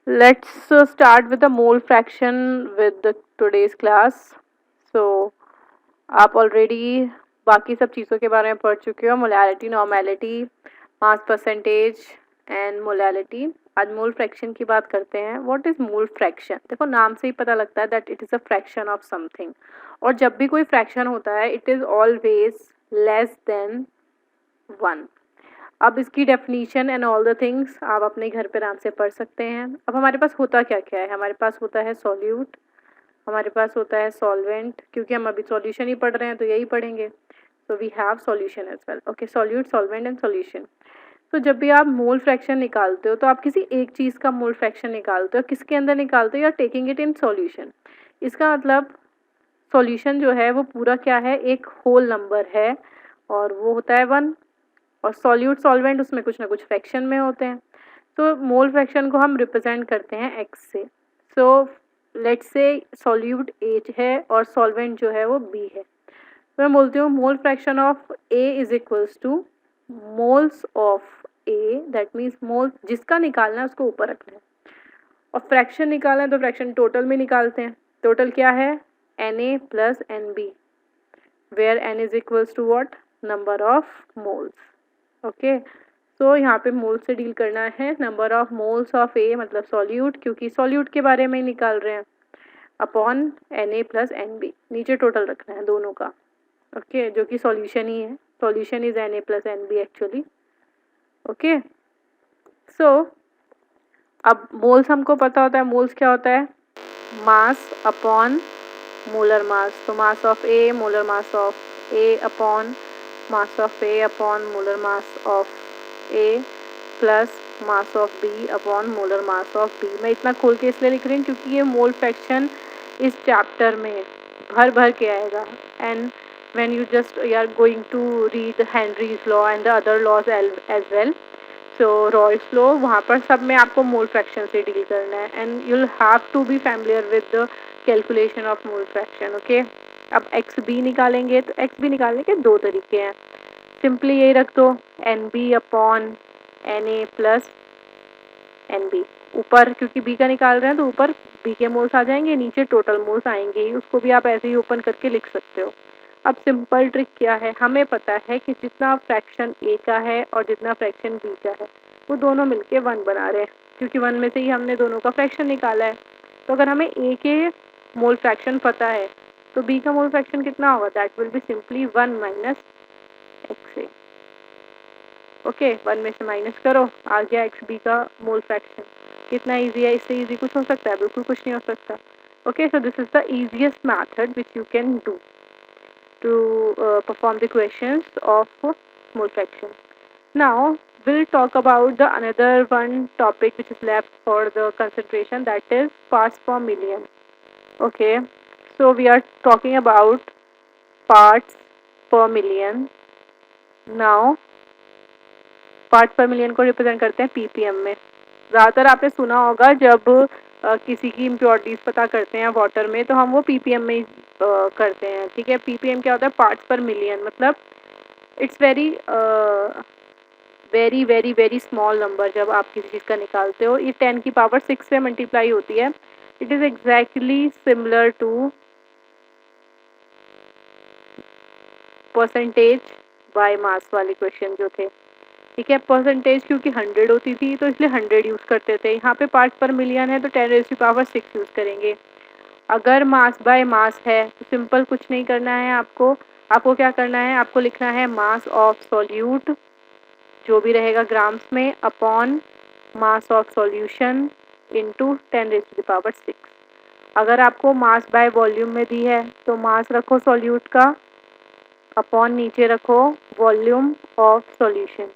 Let's start with the mole fraction with the today's class. So आप already बाकी सब चीज़ों के बारे में पढ़ चुके हो, molality, normality, mass percentage and molality. आज मोल फ्रैक्शन की बात करते हैं। What is mole fraction? देखो नाम से ही पता लगता है that it is a fraction of something. और जब भी कोई फ्रैक्शन होता है it is always less than 1। अब इसकी definition and all the things आप अपने घर पे आराम से पढ़ सकते हैं। अब हमारे पास होता क्या क्या है? हमारे पास होता है सॉल्यूट, हमारे पास होता है सॉल्वेंट, क्योंकि हम अभी सॉल्यूशन ही पढ़ रहे हैं तो यही पढ़ेंगे। So we have solution as well. Okay, solute, solvent and solution. तो जब भी आप मोल फ्रैक्शन निकालते हो तो आप किसी एक चीज़ का मोल फ्रैक्शन निकालते हो। किसके अंदर निकालते हो? You are taking it in solution. इसका मतलब सॉल्यूशन जो है वो पूरा क्या है? एक होल नंबर है और वो होता है 1। और सॉल्यूट, सॉल्वेंट उसमें कुछ ना कुछ फ्रैक्शन में होते हैं। तो मोल फ्रैक्शन को हम रिप्रेजेंट करते हैं एक्स से। So let's say solute H है और सॉल्वेंट जो है वो बी है। तो मैं बोलती हूँ mole fraction of A is equals to moles of A, that means mole जिसका निकालना है उसको ऊपर रखना है। और फ्रैक्शन निकालना है तो फ्रैक्शन टोटल में निकालते हैं। टोटल क्या है? N A plus n B, where n is equals to what? Number of moles. Okay, so यहाँ पे मोल से डील करना है। Number of moles of A मतलब सॉल्यूट, क्योंकि सॉल्यूट के बारे में ही निकाल रहे हैं, upon n A plus n B. नीचे टोटल रखना है दोनों का। ओके, जो कि सॉल्यूशन ही है। Solution is n A plus n B actually. Okay, so अब मोल्स हमको पता होता है। मोल्स क्या होता है? Mass upon molar mass. तो mass of A, molar mass of A upon mass of A upon molar mass of A plus mass of B upon molar mass of B. मैं इतना खोल के इसलिए लिख रही हूँ क्योंकि ये मोल फ्रैक्शन इस चैप्टर में भर भर के आएगा। And when you are going to read Henry's law and the other laws as well, so Roy's law, वहाँ पर सब में आपको मोल फ्रैक्शन से डील करना है। And you'll have to be familiar with the calculation of mole fraction. Okay, अब x B निकालेंगे तो एक्स बी निकालने के दो तरीके हैं। सिंपली यही रख दो, n B upon n A plus n B. ऊपर क्योंकि बी का निकाल रहे हैं तो ऊपर बी के मोल्स आ जाएंगे, नीचे टोटल मोल्स आएंगे ही। उसको भी आप ऐसे ही ओपन करके लिख सकते हो। अब सिंपल ट्रिक क्या है? हमें पता है कि जितना फ्रैक्शन ए का है और जितना फ्रैक्शन बी का है वो दोनों मिलके 1 बना रहे हैं, क्योंकि 1 में से ही हमने दोनों का फ्रैक्शन निकाला है। तो अगर हमें ए के मोल फ्रैक्शन पता है तो बी का मोल फ्रैक्शन कितना होगा? That will be simply 1 minus x A. Okay, 1 में से माइनस करो, आ गया एक्स बी का मोल फ्रैक्शन। कितना ईजी है? इससे ईजी कुछ हो सकता है? बिल्कुल कुछ नहीं हो सकता। Okay, so this is the easiest method which you can do to perform the questions of mole fraction. Now we'll talk about the another one topic which is left for the concentration, that is parts per million. Okay, so we are talking about parts per million. Now parts per million को represent करते हैं ppm में। ज़्यादातर आपने सुना होगा जब किसी की इम्प्योरिटीज़ पता करते हैं वाटर में तो हम वो पीपीएम में ही करते हैं। ठीक है, पीपीएम क्या होता है? Parts per million. मतलब it's very very very very small number. जब आप किसी चीज़ का निकालते हो ये 10 की पावर 6 से मल्टीप्लाई होती है। It is exactly similar to percentage by mass वाले क्वेश्चन जो थे। ठीक है, परसेंटेज क्योंकि 100 होती थी तो इसलिए 100 यूज़ करते थे। यहाँ पे पार्ट्स पर मिलियन है तो 10⁻⁶ यूज़ करेंगे। अगर मास बाय मास है तो सिंपल कुछ नहीं करना है आपको। आपको क्या करना है? आपको लिखना है मास ऑफ सॉल्यूट जो भी रहेगा ग्राम्स में upon mass of solution into 10⁻⁶। अगर आपको मास बाय वॉल्यूम में दी है तो मास रखो सॉल्यूट का अपॉन नीचे रखो वॉल्यूम ऑफ सॉल्यूशन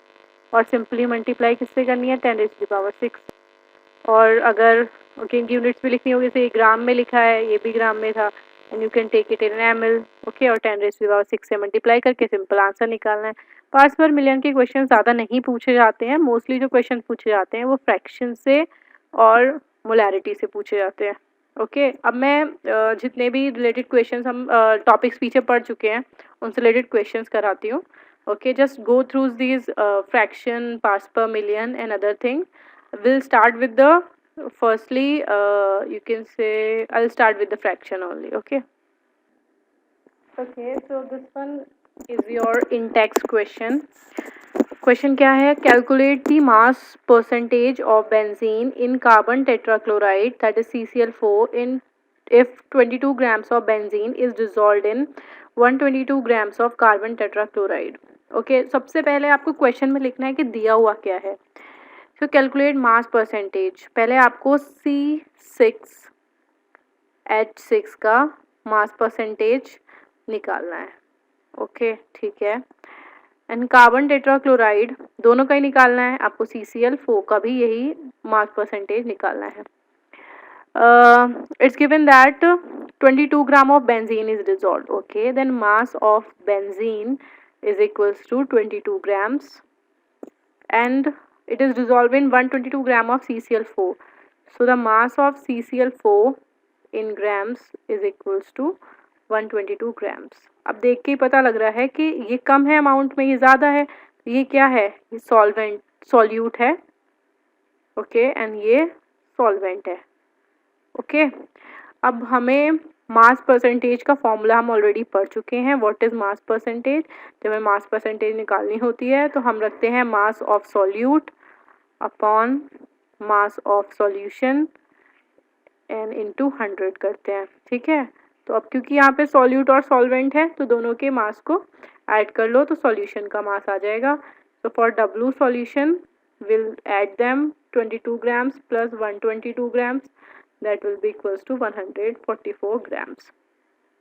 और सिंपली मल्टीप्लाई किससे करनी है? 10⁻⁶। और अगर इनकी यूनिट्स भी लिखनी होगी, जैसे ग्राम में लिखा है ये भी ग्राम में था, and you can take it in ml। Okay, और 10⁻⁶ से मल्टीप्लाई करके सिंपल आंसर निकालना है। पार्ट्स पर मिलियन के क्वेश्चन ज़्यादा नहीं पूछे जाते हैं। मोस्टली जो क्वेश्चन पूछे जाते हैं वो फ्रैक्शन से और मोलैरिटी से पूछे जाते हैं। ओके, अब मैं जितने भी रिलेटेड क्वेश्चंस हम टॉपिक्स पीछे पढ़ चुके हैं उनसे रिलेटेड क्वेश्चंस कराती हूँ। Okay, just go through these fraction, parts per million and other thing. We'll start with the firstly, you can say I'll start with the fraction only. Okay. Okay, so this one is your in-text question. Question क्या है? Calculate the mass percentage of benzene in carbon tetrachloride, that is CCl4, in if 22 grams of benzene is dissolved in 122 grams of carbon tetrachloride. Okay, सबसे पहले आपको question में लिखना है कि दिया हुआ क्या है. तो कैलकुलेट मास परसेंटेज. पहले आपको C6H6 का मास परसेंटेज निकालना है. ओके, ठीक है. एंड कार्बन टेट्राक्लोराइड दोनों का ही निकालना है आपको. CCl4 का भी यही मास परसेंटेज निकालना है. It's given that 22 gram of benzene is dissolved. Okay, then mass of benzene is equals to 22 grams, and it is dissolved in 122 gram of CCl4. So the mass of CCl4 in grams is equals to 122 grams. अब देख के ही पता लग रहा है कि ये कम है अमाउंट में, ये ज़्यादा है. ये क्या है? ये सॉल्वेंट, सॉल्यूट है. ओके, एंड ये सॉल्वेंट है. ओके, अब हमें मास परसेंटेज का फॉर्मूला हम ऑलरेडी पढ़ चुके हैं. What is mass percentage? जब हमें मास परसेंटेज निकालनी होती है तो हम रखते हैं मास of solute upon mass of solution and into 100 करते हैं. ठीक है. तो अब क्योंकि यहाँ पे सॉल्यूट और सॉल्वेंट है तो दोनों के मास को ऐड कर लो तो सॉल्यूशन का मास आ जाएगा. तो for W solution will add them 22 grams plus 122 grams, that will be equals to 144 grams.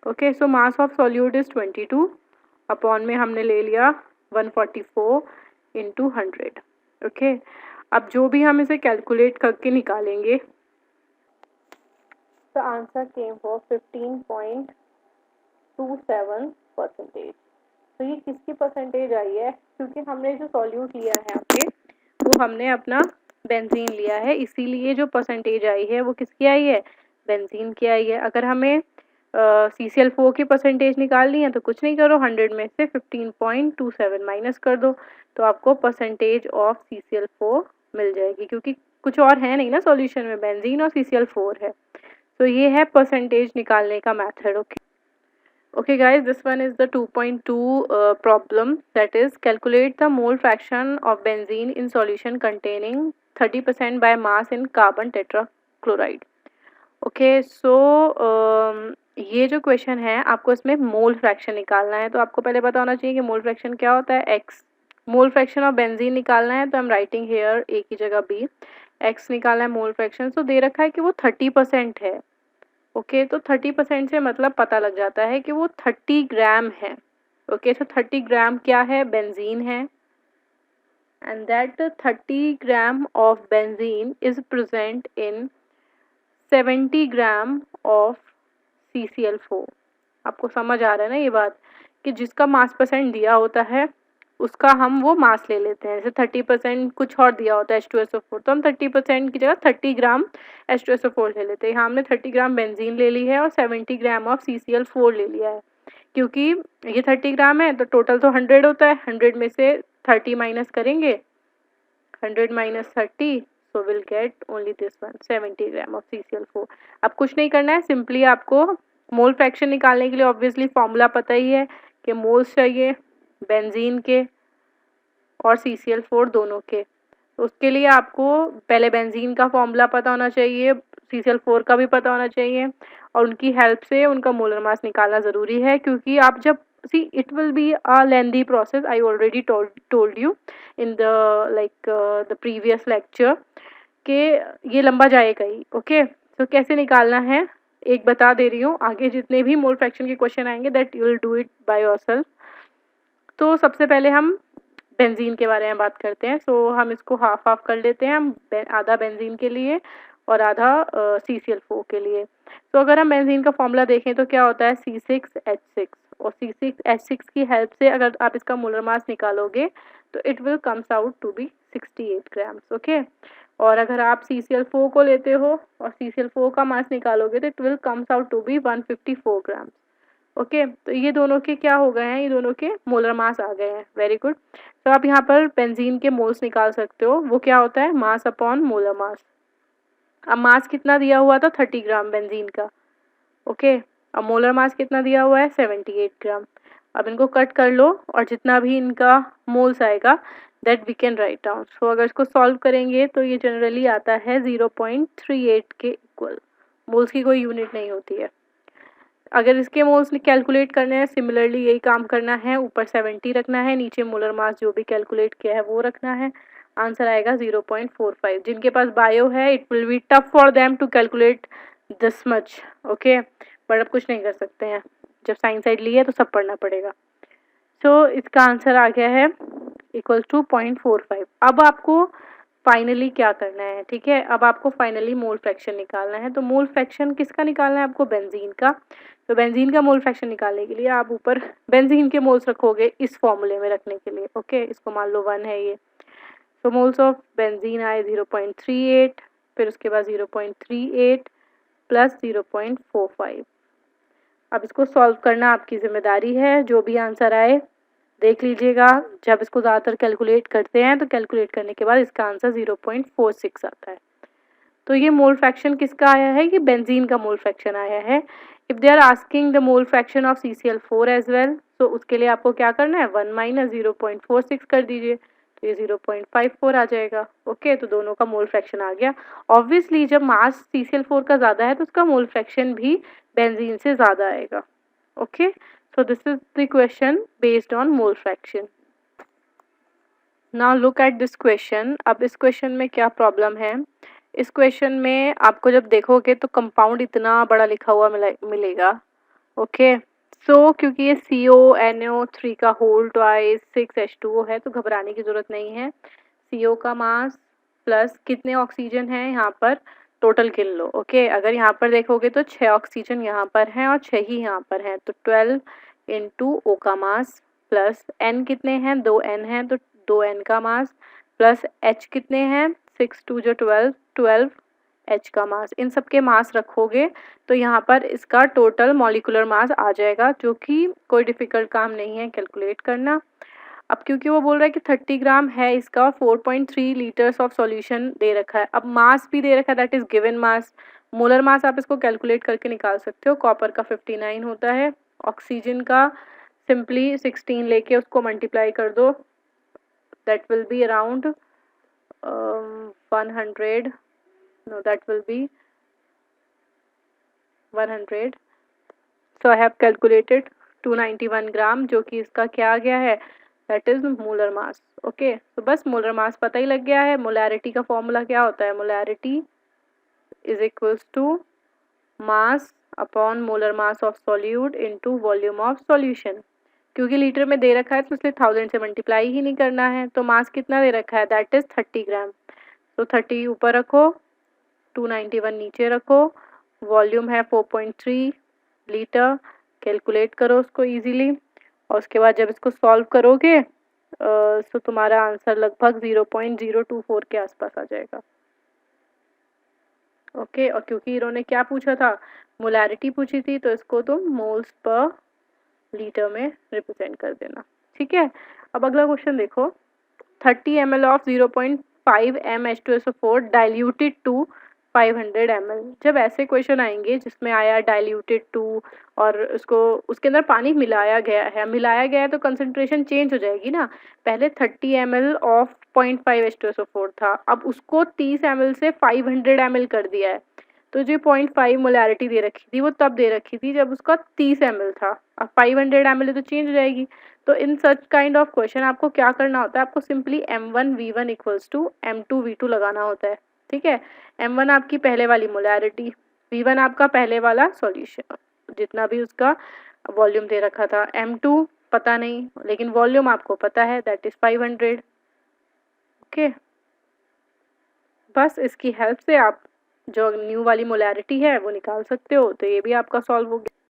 Okay, so mass of solute is 22 upon में हमने ले लिया 144 into 100. Okay, अब जो भी हम इसे कैलकुलेट करके निकालेंगे, the answer came for 15.27%. तो ये किसकी परसेंटेज आई है? क्योंकि हमने जो सॉल्यूट लिया है यहाँ पे वो हमने अपना बेंजीन लिया है, इसीलिए जो परसेंटेज आई है वो किसकी आई है? बेंजीन की आई है. अगर हमें CCl4 की परसेंटेज निकालनी है तो कुछ नहीं करो, 100 में से 15.27 माइनस कर दो तो आपको परसेंटेज ऑफ CCl4 मिल जाएगी. क्योंकि कुछ और है नहीं ना सॉल्यूशन में, बेंजीन और CCl4 है. तो ये है परसेंटेज निकालने का method. Okay. Okay guys, this one is the 2.2 problem, that is calculate the mole fraction of benzene in solution containing 30% by mass in carbon tetrachloride. Okay, so ये जो क्वेश्चन है आपको इसमें मोल फ्रैक्शन निकालना है. तो आपको पहले पता होना चाहिए कि मोल फ्रैक्शन क्या होता है. X mole fraction of benzene निकालना है तो I am writing here A की जगह B. X निकालना है मोल फ्रैक्शन. तो दे रखा है कि वो 30% है. ओके, तो 30% से मतलब पता लग जाता है कि वो 30 ग्राम है. ओके, तो 30 ग्राम क्या है? बेंजीन है. And that 30 gram of benzene is present in 70 gram of CCl4. आपको समझ आ रहा है ना ये बात कि जिसका मास परसेंट दिया होता है उसका हम वो मास ले लेते हैं. जैसे 30% कुछ और दिया होता है H2SO4, तो हम 30% की जगह 30 ग्राम H2SO4 ले लेते हैं. यहाँ हमने 30 ग्राम बेंजीन ले ली है और 70 ग्राम ऑफ CCl4 ले लिया है. क्योंकि ये 30 ग्राम है तो टोटल तो 100 होता है. 100 में से 30 माइनस करेंगे, 100 minus 30, so will get only this one, 70 gram of CCl4. अब कुछ नहीं करना है, सिंपली आपको मोल फ्रैक्शन निकालने के लिए ऑब्वियसली फॉर्मूला पता ही है कि मोल्स चाहिए बेंजीन के और CCl4 दोनों के. तो उसके लिए आपको पहले बेंजीन का फॉर्मूला पता होना चाहिए, CCl4 का भी पता होना चाहिए और उनकी हेल्प से उनका मोलर मास निकालना ज़रूरी है. क्योंकि आप जब it will be a lengthy process, I already told you in the previous lecture कि ये लंबा जाएगा ही. ओके, तो कैसे निकालना है एक बता दे रही हूँ. आगे जितने भी मोल फ्रैक्शन के क्वेश्चन आएंगे that you will do it by yourself. तो सबसे पहले हम बेंजीन के बारे में बात करते हैं. सो हम इसको हाफ हाफ कर लेते हैं. हम आधा बेंजीन के लिए और आधा CCl4 के लिए. तो अगर हम बेंजीन का फॉर्मूला देखें तो क्या होता है? C6H6. और C6H6 की हेल्प से अगर आप इसका मोलर मास निकालोगे तो it will comes out to be 68 grams. Okay, और अगर आप CCl4 को लेते हो और CCl4 का मास निकालोगे तो it will comes out to be 154 grams. Okay, तो ये दोनों के क्या हो गए हैं? ये दोनों के मोलर मास आ गए हैं. Very good. तो आप यहाँ पर बेंजीन के मोल्स निकाल सकते हो. वो क्या होता है? मास अपॉन मोलर मास. अब मास कितना दिया हुआ था 30 ग्राम बेंजीन का, ओके। अब मोलर मास कितना दिया हुआ है 78 ग्राम। अब इनको कट कर लो और जितना भी इनका मोल्स आएगा that we can write down. So अगर इसको सॉल्व करेंगे तो ये जनरली आता है 0.38 के इक्वल। मोल्स की कोई यूनिट नहीं होती है। अगर इसके मोल्स कैलकुलेट करने हैं सिमिलरली यही काम करना है, ऊपर 70 रखना है, नीचे मोलर मास जो भी कैलकुलेट किया है वो रखना है। आंसर आएगा 0.45। जिनके पास बायो है it will be tough for them to calculate this much, okay, but अब कुछ नहीं कर सकते हैं, जब साइंस साइड ली है तो सब पढ़ना पड़ेगा। सो इसका आंसर आ गया है इक्वल टू 0.45। अब आपको फाइनली क्या करना है, ठीक है, अब आपको फाइनली मोल फ्रैक्शन निकालना है। तो मोल फ्रैक्शन किसका निकालना है आपको, बेंजीन का। तो बेंजीन का मोल फ्रैक्शन निकालने के लिए आप ऊपर बेंजीन के मोल्स रखोगे इस फॉर्मूले में रखने के लिए, ओके। इसको मान लो 1 है ये। तो मोल्स ऑफ बेंजीन आए 0.38, फिर उसके बाद 0.38 प्लस 0.45। अब इसको सॉल्व करना आपकी जिम्मेदारी है, जो भी आंसर आए देख लीजिएगा। जब इसको ज़्यादातर कैलकुलेट करते हैं तो कैलकुलेट करने के बाद इसका आंसर 0.46 आता है। तो ये मोल फ्रैक्शन किसका आया है, ये बेंजीन का मोल फ्रैक्शन आया है। If they are asking the mole fraction of CCl4 as well, तो उसके लिए आपको क्या करना है 1 माइनस 0.46 कर दीजिए, तो ये 0.54 आ जाएगा, ओके। तो दोनों का मोल फ्रैक्शन आ गया। ऑब्वियसली जब मास CCl4 का ज़्यादा है तो उसका मोल फ्रैक्शन भी बेंजीन से ज़्यादा आएगा, okay. So this is the question based on mole fraction. Now look at this question. अब इस क्वेश्चन में क्या प्रॉब्लम है, इस क्वेश्चन में आपको जब देखोगे तो कंपाउंड इतना बड़ा लिखा हुआ मिलेगा, ओके। सो क्योंकि ये CONO3 का होल ट्वाइस 6H2O है तो घबराने की ज़रूरत नहीं है। CO का मास प्लस कितने ऑक्सीजन हैं यहाँ पर टोटल गिन लो, ओके। अगर यहाँ पर देखोगे तो 6 ऑक्सीजन यहाँ पर हैं और 6 ही यहाँ पर हैं, तो 12 इंटू O का मास प्लस N कितने हैं 2N हैं तो 2N का मास प्लस H कितने हैं 6 2 जो 12 12 H का मास। इन सब के मास रखोगे तो यहाँ पर इसका टोटल मॉलिक्यूलर मास आ जाएगा, जो कि कोई डिफ़िकल्ट काम नहीं है कैलकुलेट करना। अब क्योंकि वो बोल रहा है कि 30 ग्राम है इसका, 4.3 लीटर्स ऑफ सॉल्यूशन दे रखा है, अब मास भी दे रखा है that is given mass. Molar mass आप इसको कैलकुलेट करके निकाल सकते हो। कॉपर का 59 होता है, ऑक्सीजन का सिंपली 16 लेके उसको मल्टीप्लाई कर दो, that will be around 100, no that will be 100। so I have calculated 291 ग्राम, जो कि इसका क्या आ गया है that is molar mass, okay. तो बस मोलर मास पता ही लग गया है। मोलैरिटी का फॉर्मूला क्या होता है, molarity is equals to mass upon molar mass of solute into volume of solution. क्योंकि लीटर में दे रखा है तो इसलिए 1000 से मल्टीप्लाई ही नहीं करना है। तो मास कितना दे रखा है दैट इज 30 ग्राम, तो 30 ऊपर रखो, 291 नीचे रखो, वॉल्यूम है 4.3 लीटर, कैलकुलेट करो उसको इजीली, और उसके बाद जब इसको सॉल्व करोगे तो तुम्हारा आंसर लगभग 0.024 के आसपास आ जाएगा, ओके। और क्योंकि इन्होंने क्या पूछा था, मोलैरिटी पूछी थी, तो इसको तुम मोल्स पर लीटर में रिप्रेजेंट कर देना, ठीक है। अब अगला क्वेश्चन देखो, 30 ml of 0.5 m H2SO4 diluted to 500 ml। जब ऐसे क्वेश्चन आएंगे जिसमें आया डाइल्यूटेड टू और उसके अंदर पानी मिलाया गया है तो कंसंट्रेशन चेंज हो जाएगी ना। पहले 30 ml ऑफ 0.5 H2SO4 था, अब उसको 30 ml से 500 ml कर दिया है। तो जो 0.5 मोलैरिटी दे रखी थी वो तब दे रखी थी जब उसका 30 ml था, अब 500 ml तो चेंज हो जाएगी। तो इन सच काइंड ऑफ क्वेश्चन आपको क्या करना होता है, आपको simply M1V1 equals to M2V2 लगाना होता है, ठीक है। M1 आपकी पहले वाली मोलैरिटी, V1 आपका पहले वाला सॉल्यूशन जितना भी उसका वॉल्यूम दे रखा था, M2 पता नहीं लेकिन वॉल्यूम आपको पता है दैट इज 500, ओके। बस इसकी हेल्प से आप जो न्यू वाली मोलैरिटी है वो निकाल सकते हो। तो ये भी आपका सॉल्व हो गया।